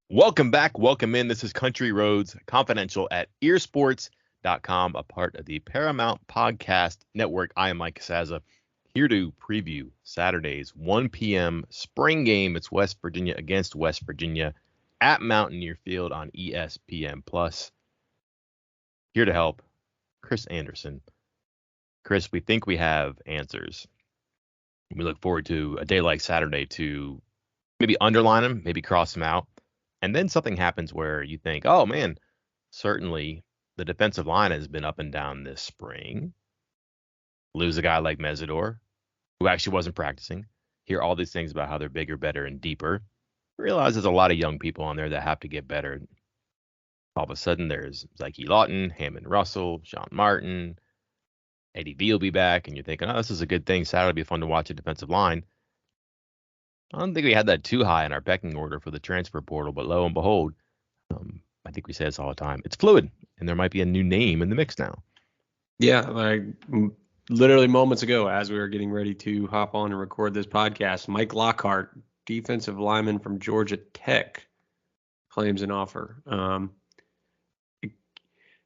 Welcome back. Welcome in. This is Country Roads Confidential at earsports.com, a part of the Paramount Podcast Network. I am Mike Casazza, here to preview Saturday's 1 p.m. spring game. It's West Virginia against West Virginia at Mountaineer Field on ESPN+. Here to help, Chris Anderson. Chris, we think we have answers. We look forward to a day like Saturday to maybe underline them, maybe cross them out. And then something happens where you think, oh, man, certainly the defensive line has been up and down this spring. Lose a guy like Mesidor, who actually wasn't practicing. Hear all these things about how they're bigger, better, and deeper. Realize there's a lot of young people on there that have to get better. All of a sudden, there's Zyke Lawton, Hammond Russell, Sean Martin, Eddie V will be back. And you're thinking, oh, this is a good thing. Saturday will be fun to watch a defensive line. I don't think we had that too high in our pecking order for the transfer portal, but lo and behold, I think we say this all the time. It's fluid, and there might be a new name in the mix now. Yeah, like literally moments ago, as we were getting ready to hop on and record this podcast, Mike Lockhart, defensive lineman from Georgia Tech, claims an offer. I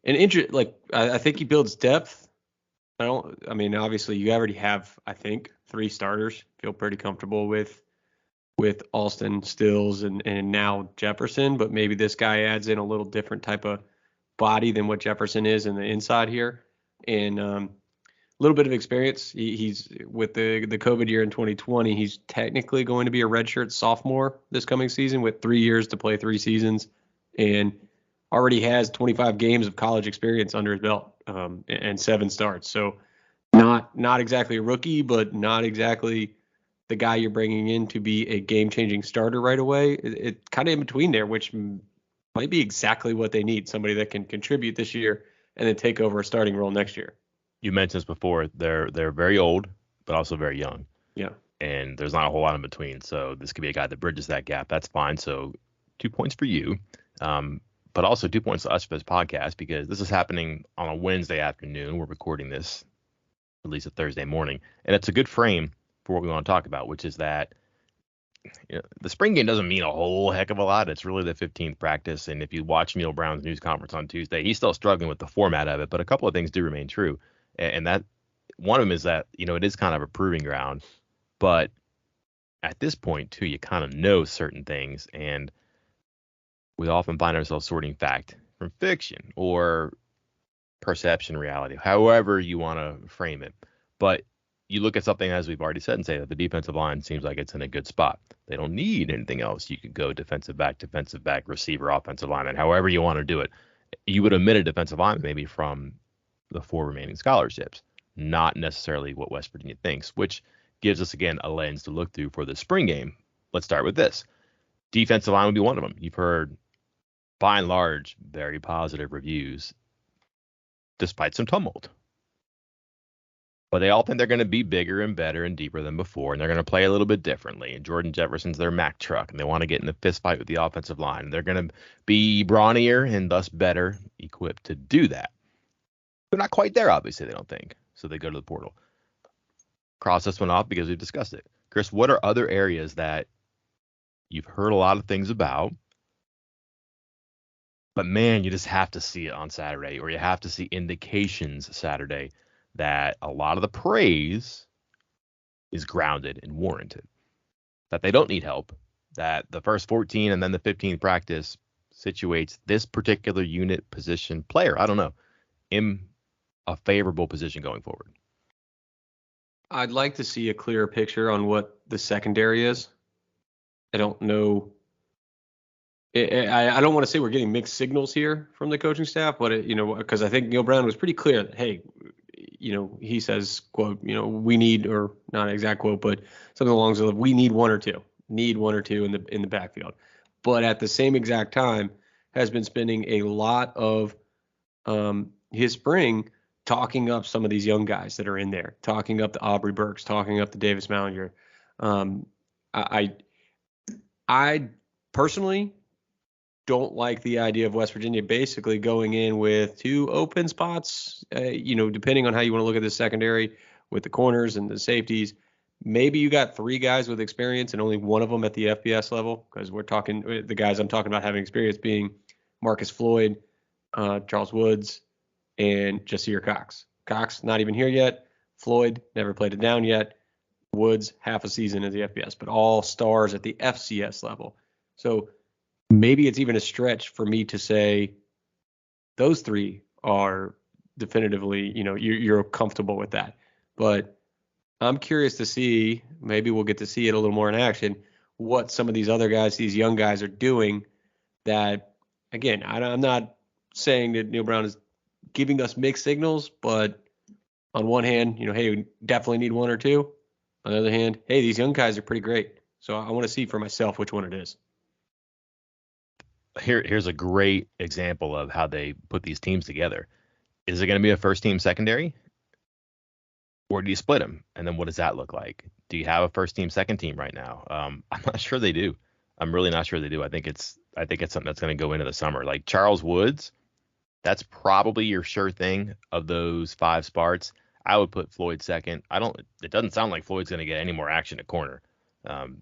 think he builds depth. Obviously you already have, I think, 3 starters. Feel pretty comfortable with Alston, Stills, and now Jefferson, but maybe this guy adds in a little different type of body than what Jefferson is in the inside here, and a little bit of experience. He's with the COVID year in 2020. He's technically going to be a redshirt sophomore this coming season with 3 years to play 3 seasons, and already has 25 games of college experience under his belt, and 7 starts. So not exactly a rookie, but not exactly the guy you're bringing in to be a game-changing starter right away. It's kind of in between there, which might be exactly what they need, somebody that can contribute this year and then take over a starting role next year. You mentioned this before. They're very old, but also very young. Yeah. And there's not a whole lot in between. So this could be a guy that bridges that gap. That's fine. So 2 points for you, but also 2 points to us for this podcast, because this is happening on a Wednesday afternoon. We're recording this at least a Thursday morning. And it's a good frame for what we want to talk about, which is that the spring game doesn't mean a whole heck of a lot. It's really the 15th practice. And if you watch Neil Brown's news conference on Tuesday, he's still struggling with the format of it. But a couple of things do remain true. And that one of them is that, it is kind of a proving ground. But at this point, too, you kind of know certain things. And we often find ourselves sorting fact from fiction or perception, reality, however you want to frame it. But you look at something, as we've already said, and say that the defensive line seems like it's in a good spot. They don't need anything else. You could go defensive back, receiver, offensive lineman, however you want to do it. You would omit a defensive lineman maybe from the 4 remaining scholarships, not necessarily what West Virginia thinks, which gives us, again, a lens to look through for the spring game. Let's start with this. Defensive line would be one of them. You've heard, by and large, very positive reviews, despite some tumult. But they all think they're going to be bigger and better and deeper than before, and they're going to play a little bit differently. And Jordan Jefferson's their Mack truck, and they want to get in the fist fight with the offensive line. And they're going to be brawnier and thus better equipped to do that. They're not quite there, obviously, they don't think. So they go to the portal. Cross this one off because we've discussed it. Chris, what are other areas that you've heard a lot of things about, but, man, you just have to see it on Saturday, or you have to see indications Saturday that a lot of the praise is grounded and warranted, that they don't need help, that the first 14 and then the 15th practice situates this particular unit, position, player, I don't know, in a favorable position going forward? I'd like to see a clearer picture on what the secondary is. I don't know. I don't want to say we're getting mixed signals here from the coaching staff, but because I think Neil Brown was pretty clear that, hey, he says, quote, we need, or not an exact quote, but something along those lines, we need one or two in the backfield. But at the same exact time, has been spending a lot of his spring talking up some of these young guys that are in there, talking up the Aubrey Burks, talking up the Davis Mallinger. I personally don't like the idea of West Virginia basically going in with 2 open spots, depending on how you want to look at the secondary with the corners and the safeties. maybe you got 3 guys with experience and only one of them at the FBS level, because we're talking the guys I'm talking about having experience being Marcus Floyd, Charles Woods, and Jasir Cox. Cox not even here yet. Floyd never played it down yet. Woods half a season at the FBS, but all stars at the FCS level. So maybe it's even a stretch for me to say those 3 are definitively, you're comfortable with that. But I'm curious to see, maybe we'll get to see it a little more in action, what some of these other guys, these young guys are doing that, again, I'm not saying that Neil Brown is giving us mixed signals, but on one hand, hey, we definitely need 1 or 2. On the other hand, hey, these young guys are pretty great. So I want to see for myself which one it is. Here's a great example of how they put these teams together. Is it going to be a first team secondary? Or do you split them? And then what does that look like? Do you have a first team, second team right now? I'm not sure they do. I'm really not sure they do. I think it's something that's going to go into the summer. Like Charles Woods, that's probably your sure thing of those 5 spots. I would put Floyd second. It doesn't sound like Floyd's going to get any more action at corner.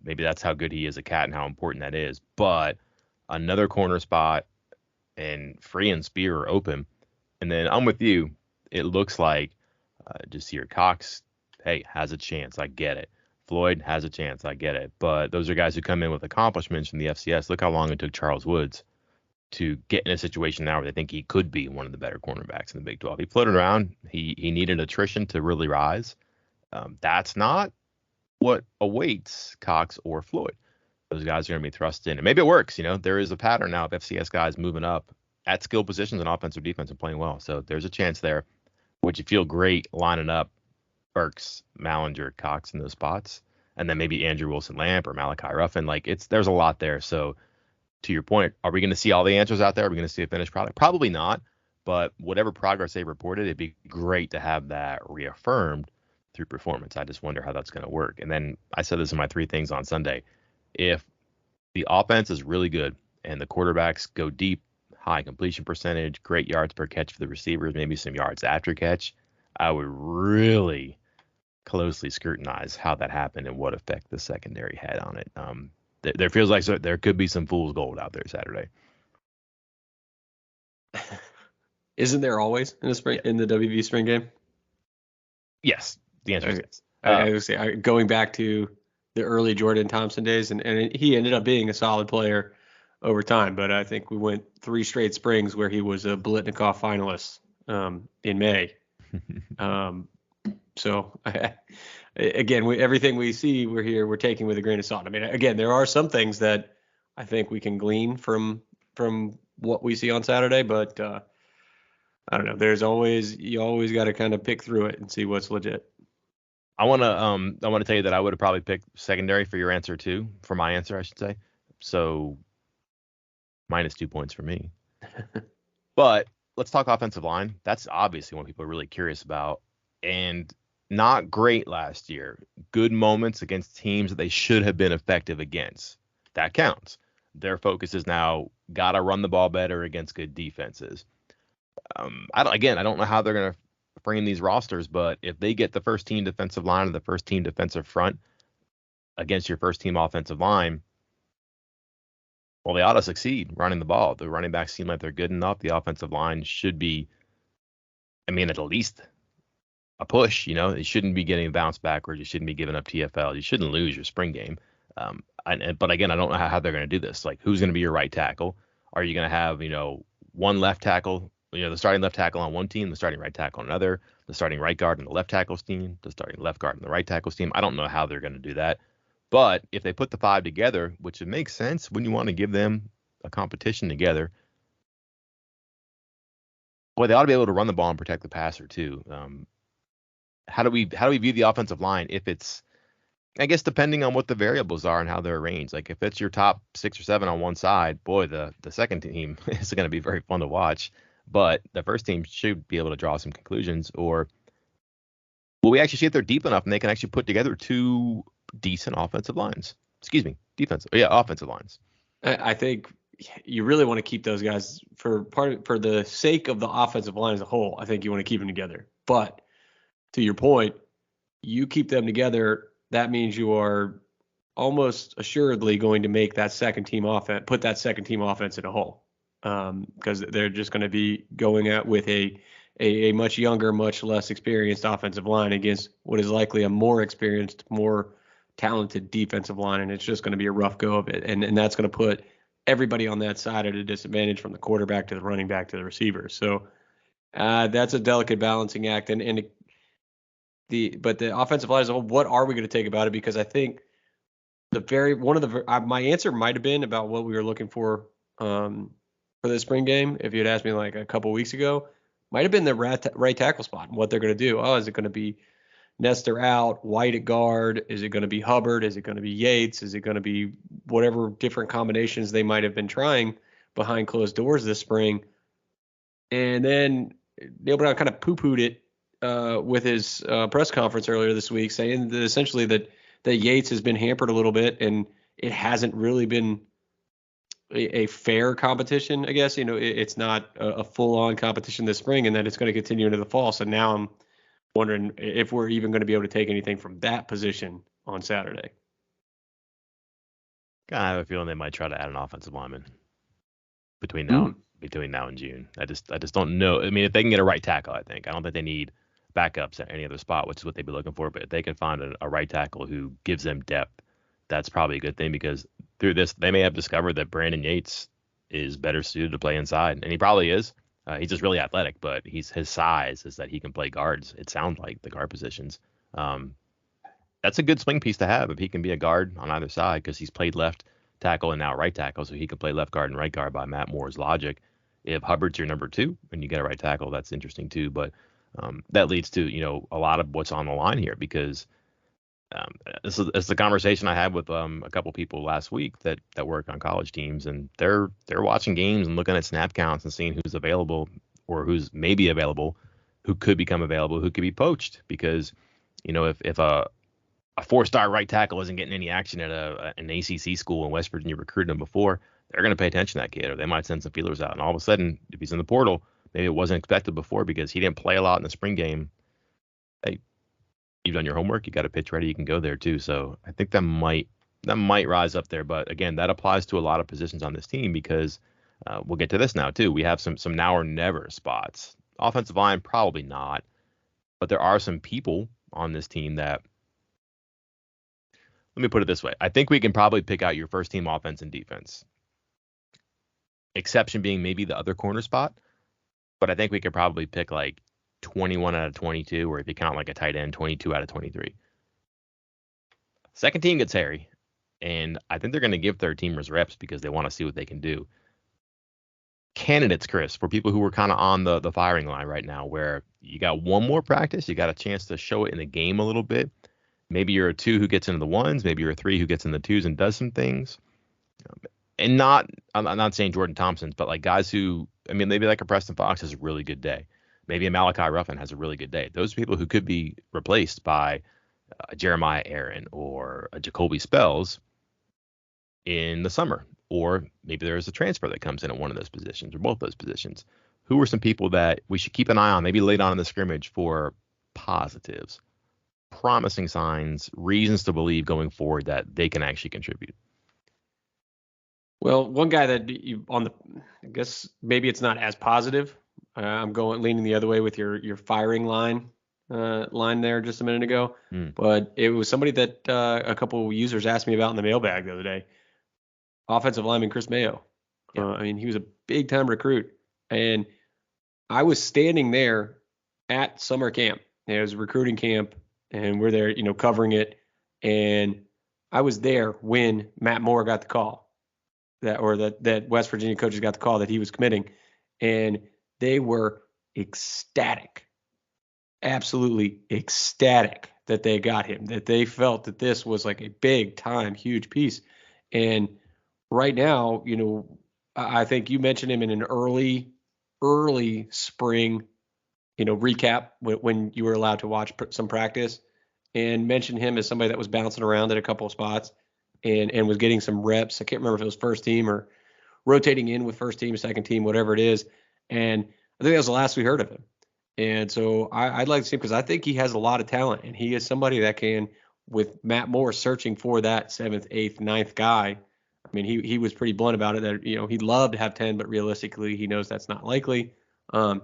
Maybe that's how good he is a cat and how important that is. But another corner spot and Free and Spear are open. And then I'm with you. It looks like Jasir Cox, hey, has a chance. I get it. Floyd has a chance. I get it. But those are guys who come in with accomplishments from the FCS. Look how long it took Charles Woods to get in a situation now where they think he could be one of the better cornerbacks in the Big 12. He floated around. He needed attrition to really rise. That's not what awaits Cox or Floyd. Those guys are going to be thrust in. And maybe it works. There is a pattern now of FCS guys moving up at skill positions in offense or defense and playing well. So there's a chance there. Would you feel great lining up Burks, Mallinger, Cox in those spots? And then maybe Andrew Wilson-Lamp or Malachi Ruffin. There's a lot there. So to your point, are we going to see all the answers out there? Are we going to see a finished product? Probably not. But whatever progress they reported, it'd be great to have that reaffirmed through performance. I just wonder how that's going to work. And then I said this in my 3 things on Sunday. If the offense is really good and the quarterbacks go deep, high completion percentage, great yards per catch for the receivers, maybe some yards after catch, I would really closely scrutinize how that happened and what effect the secondary had on it. There feels like there could be some fool's gold out there Saturday. Isn't there always in the spring in the WVU spring game? Yes, the answer is yes. I would say going back to the early Jordan Thompson days, and he ended up being a solid player over time, but I think we went 3 straight springs where he was a Biletnikoff finalist in May. So again, everything we see, we're taking with a grain of salt. I mean, again, there are some things that I think we can glean from what we see on Saturday, but I don't know. You always got to kind of pick through it and see what's legit. I want to tell you that I would have probably picked secondary for your answer too, for my answer, I should say. So -2 points for me. But let's talk offensive line. That's obviously what people are really curious about. And not great last year. Good moments against teams that they should have been effective against. That counts. Their focus is now got to run the ball better against good defenses. I don't know how they're going to frame these rosters, but if they get the first team defensive line or the first team defensive front against your first team offensive line, well, they ought to succeed running the ball. The running backs seem like they're good enough. The offensive line should be, at least a push. You shouldn't be getting bounced backwards. You shouldn't be giving up TFL. You shouldn't lose your spring game. But again, I don't know how they're going to do this. Like, who's going to be your right tackle? Are you going to have, one left tackle, the starting left tackle on one team, the starting right tackle on another, the starting right guard on the left tackle's team, the starting left guard on the right tackle's team? I don't know how they're going to do that. But if they put the 5 together, which it makes sense when you want to give them a competition together, boy, they ought to be able to run the ball and protect the passer too. How do we view the offensive line if it's, I guess, depending on what the variables are and how they're arranged? Like, if it's your top 6 or 7 on one side, boy, the second team is going to be very fun to watch. But the first team should be able to draw some conclusions. Or will we actually see if they're deep enough and they can actually put together 2 decent offensive lines? Offensive lines. I think you really want to keep those guys for the sake of the offensive line as a whole. I think you want to keep them together. But to your point, you keep them together that means you are almost assuredly going to make that second team offense, put that second team offense in a hole, because they're just going to be going out with a much younger, much less experienced offensive line against what is likely a more experienced, more talented defensive line, and it's just going to be a rough go of it, and that's going to put everybody on that side at a disadvantage, from the quarterback to the running back to the receiver. So that's a delicate balancing act, and but the offensive line as a whole, what are we going to take about it? Because I think my answer might have been about what we were looking for the spring game. If you had asked me like a couple weeks ago, might have been the right tackle spot and what they're going to do. Oh, is it going to be Nestor out, White at guard? Is it going to be Hubbard? Is it going to be Yates? Is it going to be whatever different combinations they might have been trying behind closed doors this spring? And then Neil Brown kind of poo-pooed it with his press conference earlier this week, saying that essentially that Yates has been hampered a little bit, and it hasn't really been a fair competition, I guess. It's not a full-on competition this spring, and that it's going to continue into the fall. So now I'm wondering if we're even going to be able to take anything from that position on Saturday. I have a feeling they might try to add an offensive lineman between now and June. I just don't know. I mean, if they can get a right tackle, I don't think they need backups at any other spot, which is what they'd be looking for. But if they can find a right tackle who gives them depth, that's probably a good thing, because through this, they may have discovered that Brandon Yates is better suited to play inside, and he probably is. He's just really athletic, but his size is that he can play guards. It sounds like the guard positions. That's a good swing piece to have if he can be a guard on either side, because he's played left tackle and now right tackle, so he can play left guard and right guard by Matt Moore's logic. If Hubbard's your number 2 and you get a right tackle, that's interesting too. But that leads to a lot of what's on the line here, because this is the conversation I had with a couple people last week that work on college teams, and they're watching games and looking at snap counts and seeing who's available or who's maybe available, who could become available, who could be poached. Because if a 4-star right tackle isn't getting any action at an ACC school in West Virginia recruited him before, they're going to pay attention to that kid, or they might send some feelers out. And all of a sudden, if he's in the portal, maybe it wasn't expected before because he didn't play a lot in the spring game. Hey, you've done your homework. You got a pitch ready. You can go there too. So I think that might rise up there. But again, that applies to a lot of positions on this team, because we'll get to this now too. We have some now or never spots. Offensive line, probably not. But there are some people on this team that, let me put it this way. I think we can probably pick out your first team offense and defense. Exception being maybe the other corner spot. But I think we could probably pick like 21 out of 22, or if you count like a tight end, 22 out of 23. Second team gets hairy, and I think they're going to give third teamers reps because they want to see what they can do. Candidates, Chris, for people who are kind of on the firing line right now, where you got one more practice, you got a chance to show it in the game a little bit. Maybe you're a 2 who gets into the 1s, maybe you're a 3 who gets in the 2s and does some things. And I'm not saying Jordan Thompson's, but like guys who, maybe like a Preston Fox has a really good day. Maybe a Malachi Ruffin has a really good day. Those people who could be replaced by Jeremiah Aaron or a Jacoby Spells in the summer. Or maybe there's a transfer that comes in at one of those positions or both those positions. Who are some people that we should keep an eye on, maybe late on in the scrimmage, for positives, promising signs, reasons to believe going forward that they can actually contribute? Well, one guy that I guess maybe it's not as positive. I'm leaning the other way with your firing line there just a minute ago. But it was somebody that a couple users asked me about in the mailbag the other day. Offensive lineman Chris Mayo. Yeah. He was a big time recruit, and I was standing there at summer camp. It was recruiting camp, and we're there, covering it. And I was there when Matt Moore got the call that West Virginia coaches got the call that he was committing, and they were ecstatic, absolutely ecstatic that they got him, that they felt that this was like a big time, huge piece. And right now, I think you mentioned him in an early spring, recap when you were allowed to watch some practice, and mentioned him as somebody that was bouncing around at a couple of spots and was getting some reps. I can't remember if it was first team or rotating in with first team, second team, whatever it is. And I think that was the last we heard of him. And so I'd like to see him, because I think he has a lot of talent, and he is somebody that can with Matt Moore searching for that 7th, 8th, ninth guy, I mean, he was pretty blunt about it that, he'd love to have 10, but realistically, he knows that's not likely. And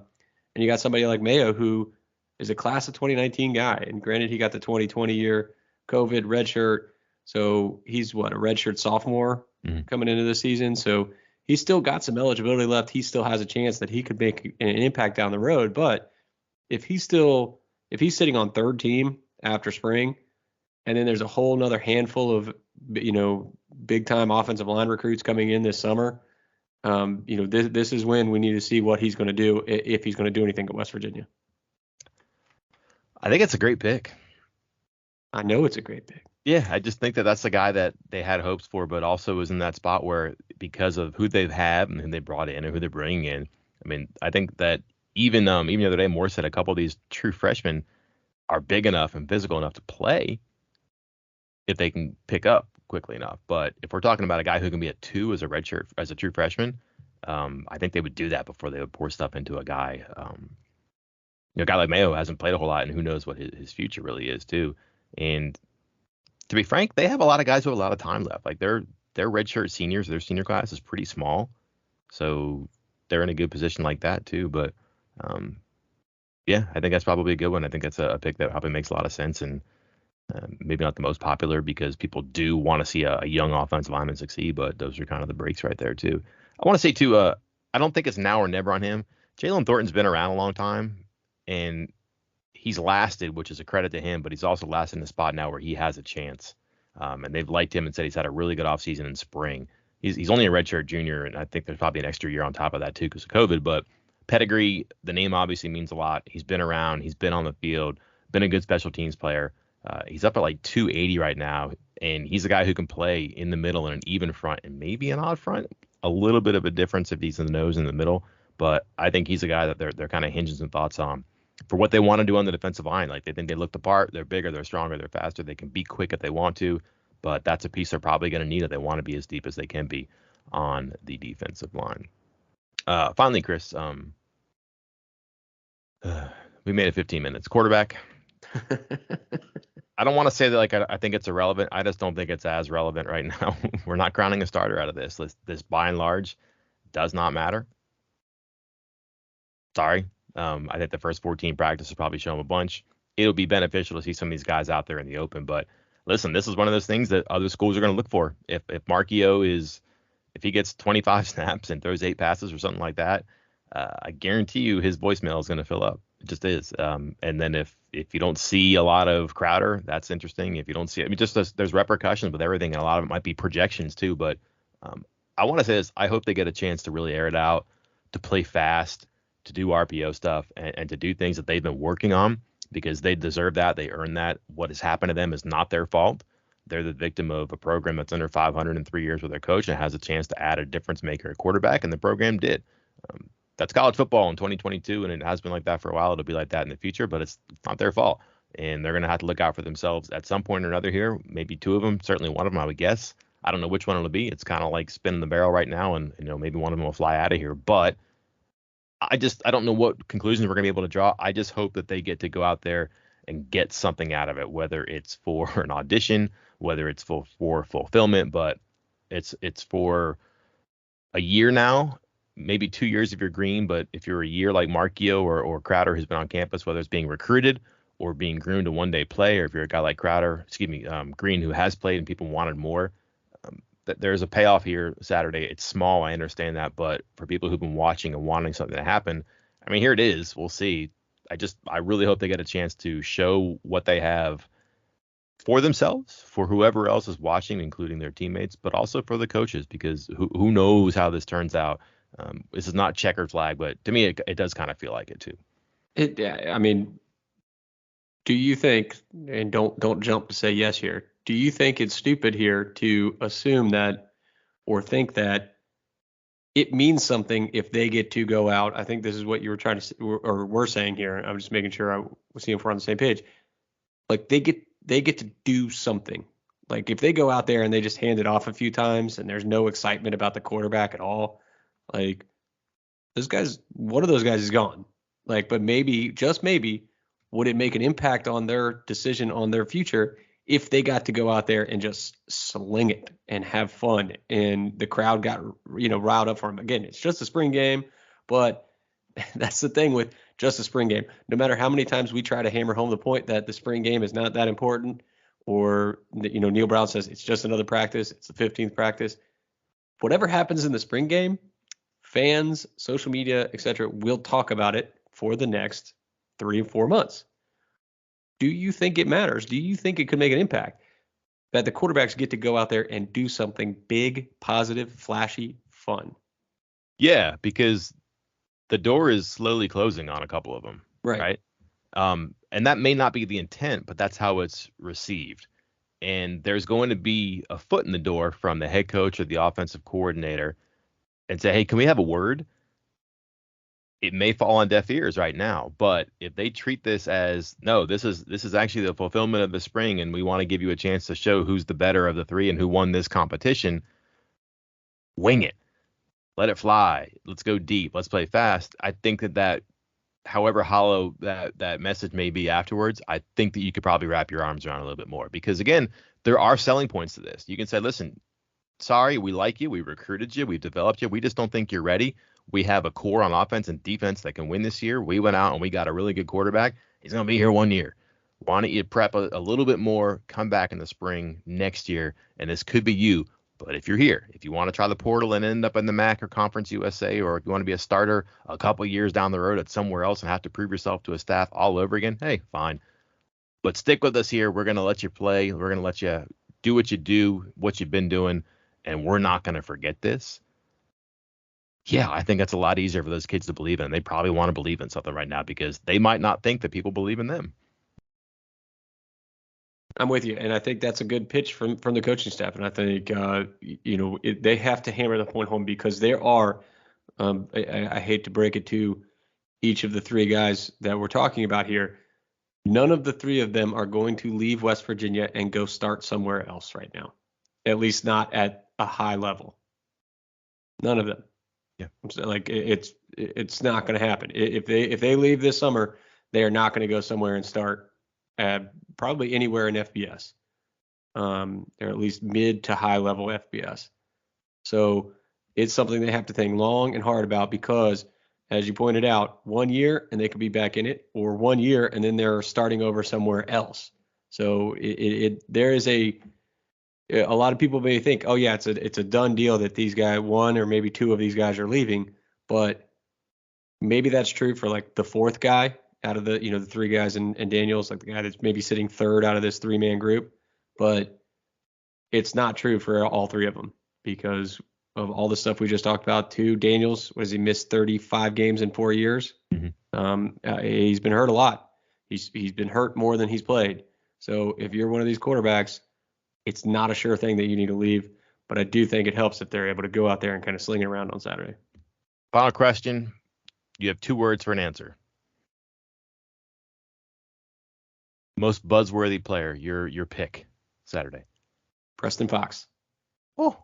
you got somebody like Mayo, who is a class of 2019 guy. And granted, he got the 2020 year COVID redshirt. So he's a redshirt sophomore coming into the season. So he's still got some eligibility left. He still has a chance that he could make an impact down the road. But if he's sitting on third team after spring, and then there's a whole nother handful of, big time offensive line recruits coming in this summer, this is when we need to see what he's going to do, if he's going to do anything at West Virginia. I think it's a great pick. I know it's a great pick. Yeah, I just think that that's the guy that they had hopes for, but also is in that spot where, because of who they've had and who they brought in and who they're bringing in, I mean, I think that even the other day, Moore said a couple of these true freshmen are big enough and physical enough to play if they can pick up quickly enough. But if we're talking about a guy who can be a 2 as a redshirt, as a true freshman, I think they would do that before they would pour stuff into a guy. A guy like Mayo hasn't played a whole lot, and who knows what his future really is too. And to be frank, they have a lot of guys who have a lot of time left. Like their redshirt seniors, their senior class is pretty small, so they're in a good position like that too. But yeah, I think that's probably a good one. I think that's a pick that probably makes a lot of sense, and maybe not the most popular because people do want to see a young offensive lineman succeed, but those are kind of the breaks right there too. I want to say too, I don't think it's now or never on him. Jalen Thornton's been around a long time, and he's lasted, which is a credit to him, but he's also lasted in a spot now where he has a chance. And they've liked him and said he's had a really good offseason in spring. He's only a redshirt junior, and I think there's probably an extra year on top of that too because of COVID. But pedigree, the name obviously means a lot. He's been around. He's been on the field, been a good special teams player. He's up at like 280 right now, and he's a guy who can play in the middle and an even front and maybe an odd front. A little bit of a difference if he's in the nose in the middle, but I think he's a guy that they're kind of hinging some thoughts on for what they want to do on the defensive line. Like they think they look the part, they're bigger, they're stronger, they're faster, they can be quick if they want to, but that's a piece they're probably going to need if they want to be as deep as they can be on the defensive line. Finally, Chris, we made it 15 minutes. Quarterback. I don't want to say that I think it's irrelevant. I just don't think it's as relevant right now. We're not crowning a starter out of this. This by and large does not matter. Sorry. I think the first 14 practices probably show him a bunch. It'll be beneficial to see some of these guys out there in the open. But listen, this is one of those things that other schools are going to look for. If Marchio if he gets 25 snaps and throws 8 passes or something like that, I guarantee you his voicemail is going to fill up. It just is. And then if you don't see a lot of Crowder, that's interesting. If you don't see, just there's repercussions with everything, and a lot of it might be projections too. But I want to say this: I hope they get a chance to really air it out, to play fast, to do RPO stuff, and to do things that they've been working on, because they deserve that. They earn that. What has happened to them is not their fault. They're the victim of a program that's under 500 in 3 years with their coach and has a chance to add a difference maker at quarterback, and the program did. That's college football in 2022, and it has been like that for a while. It'll be like that in the future, but it's not their fault. And they're going to have to look out for themselves at some point or another here. Maybe 2 of them, certainly one of them, I would guess. I don't know which one it'll be. It's kind of like spinning the barrel right now, and maybe one of them will fly out of here. But I don't know what conclusions we're going to be able to draw. I just hope that they get to go out there and get something out of it, whether it's for an audition, whether it's for fulfillment, but it's for a year now. Maybe 2 years if you're green, but if you're a year like Marchio or Crowder who's been on campus, whether it's being recruited or being groomed to one-day play, or if you're a guy like Green who has played and people wanted more, there's a payoff here Saturday. It's small, I understand that, but for people who've been watching and wanting something to happen, I mean, here it is. We'll see. I really hope they get a chance to show what they have for themselves, for whoever else is watching, including their teammates, but also for the coaches, because who knows how this turns out. This is not checkered flag, but to me, it does kind of feel like it too. I mean, do you think, and don't jump to say yes here, do you think it's stupid here to assume that or think that it means something if they get to go out? I think this is what you were trying to, or we're saying here. I'm just making sure I was seeing if we're on the same page. Like they get to do something. Like if they go out there and they just hand it off a few times and there's no excitement about the quarterback at all, like those guys, one of those guys is gone. Like, but maybe, just maybe, would it make an impact on their decision on their future if they got to go out there and just sling it and have fun and the crowd got, riled up for them. Again, it's just a spring game, but that's the thing with just a spring game. No matter how many times we try to hammer home the point that the spring game is not that important, or, Neil Brown says it's just another practice, it's the 15th practice. Whatever happens in the spring game, fans, social media, etc., will talk about it for the next 3 or 4 months. Do you think it matters? Do you think it could make an impact that the quarterbacks get to go out there and do something big, positive, flashy, fun? Yeah, because the door is slowly closing on a couple of them, right? And that may not be the intent, but that's how it's received. And there's going to be a foot in the door from the head coach or the offensive coordinator and say, hey, can we have a word? It may fall on deaf ears right now, but if they treat this as, no, this is actually the fulfillment of the spring, and we want to give you a chance to show who's the better of the three and who won this competition, wing it. Let it fly. Let's go deep. Let's play fast. I think that however hollow that message may be afterwards, I think that you could probably wrap your arms around a little bit more. Because again, there are selling points to this. You can say, listen, sorry, we like you, we recruited you, we've developed you, we just don't think you're ready. We have a core on offense and defense that can win this year. We went out and we got a really good quarterback. He's going to be here 1 year. Why don't you prep a little bit more, come back in the spring next year, and this could be you. But if you're here, if you want to try the portal and end up in the MAC or Conference USA, or if you want to be a starter a couple years down the road at somewhere else and have to prove yourself to a staff all over again, hey, fine. But stick with us here. We're going to let you play. We're going to let you do what you do, what you've been doing, and we're not going to forget this. Yeah, I think that's a lot easier for those kids to believe in. They probably want to believe in something right now because they might not think that people believe in them. I'm with you, and I think that's a good pitch from the coaching staff. And I think they have to hammer the point home because there are. I hate to break it to each of the three guys that we're talking about here. None of the three of them are going to leave West Virginia and go start somewhere else right now, at least not at a high level. None of them. Yeah, like it's not going to happen. If they leave this summer, they are not going to go somewhere and start probably anywhere in FBS, or at least mid to high level FBS. So it's something they have to think long and hard about because, as you pointed out, 1 year and they could be back in it, or 1 year and then they're starting over somewhere else. So there is a lot of people may think, oh yeah, it's a done deal that these guys, one or maybe two of these guys are leaving, but maybe that's true for like the fourth guy out of the the three guys and Daniels, like the guy that's maybe sitting third out of this 3-man group, but it's not true for all three of them because of all the stuff we just talked about. Too, Daniels, he missed 35 games in 4 years. Mm-hmm. He's been hurt a lot. He's been hurt more than he's played. So if you're one of these quarterbacks, it's not a sure thing that you need to leave, but I do think it helps if they're able to go out there and kind of sling it around on Saturday. Final question. You have 2 words for an answer. Most buzzworthy player, your pick Saturday. Preston Fox. Oh.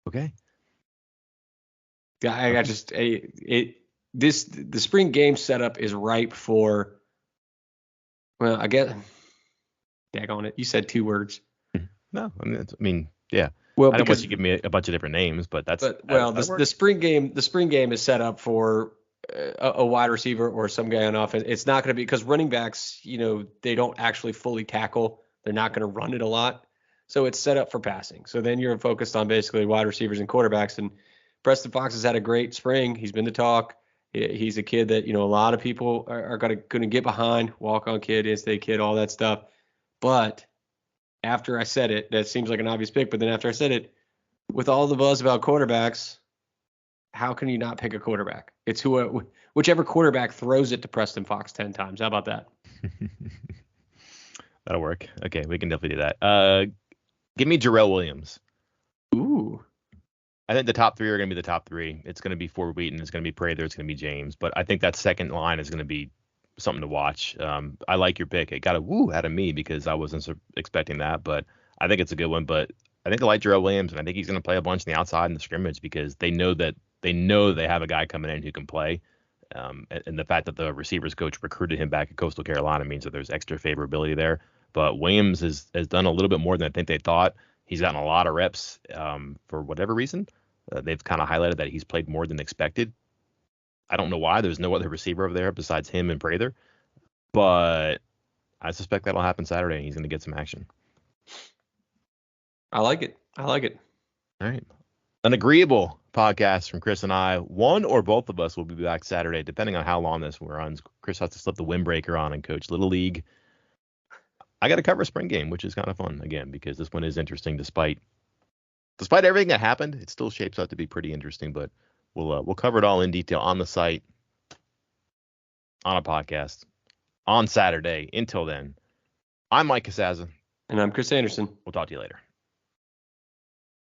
Okay. I just the spring game setup is ripe for. Well, I guess. Daggone it! You said 2 words. No, I mean, yeah. Well, I don't want you to give me a bunch of different names, but that's. The spring game is set up for a wide receiver or some guy on offense. It's not going to be because running backs, they don't actually fully tackle. They're not going to run it a lot. So it's set up for passing. So then you're focused on basically wide receivers and quarterbacks. And Preston Fox has had a great spring. He's been the talk. He's a kid that, a lot of people are going to get behind. Walk-on kid, in-state kid, all that stuff. But after I said it, that seems like an obvious pick. But then after I said it, with all the buzz about quarterbacks, how can you not pick a quarterback? It's whichever quarterback throws it to Preston Fox 10 times. How about that? That'll work. Okay, we can definitely do that. Give me Jarrell Williams. Ooh. I think the top 3 are going to be the top 3. It's going to be Ford Wheaton. It's going to be Prather. It's going to be James. But I think that second line is going to be something to watch. I like your pick. It got a woo out of me because I wasn't expecting that. But I think it's a good one. But I think I like Jarrell Williams, and I think he's going to play a bunch on the outside in the scrimmage because they know they have a guy coming in who can play. And the fact that the receivers coach recruited him back at Coastal Carolina means that there's extra favorability there. But Williams has done a little bit more than I think they thought. He's gotten a lot of reps for whatever reason. They've kind of highlighted that he's played more than expected. I don't know why. There's no other receiver over there besides him and Prather. But I suspect that'll happen Saturday, and he's going to get some action. I like it. I like it. All right. An agreeable podcast from Chris and I. One or both of us will be back Saturday, depending on how long this runs. Chris has to slip the windbreaker on and coach Little League. I got to cover a spring game, which is kind of fun, again, because this one is interesting despite everything that happened. It still shapes up to be pretty interesting, but we'll cover it all in detail on the site, on a podcast, on Saturday. Until then, I'm Mike Casaza. And I'm Chris Anderson. We'll talk to you later.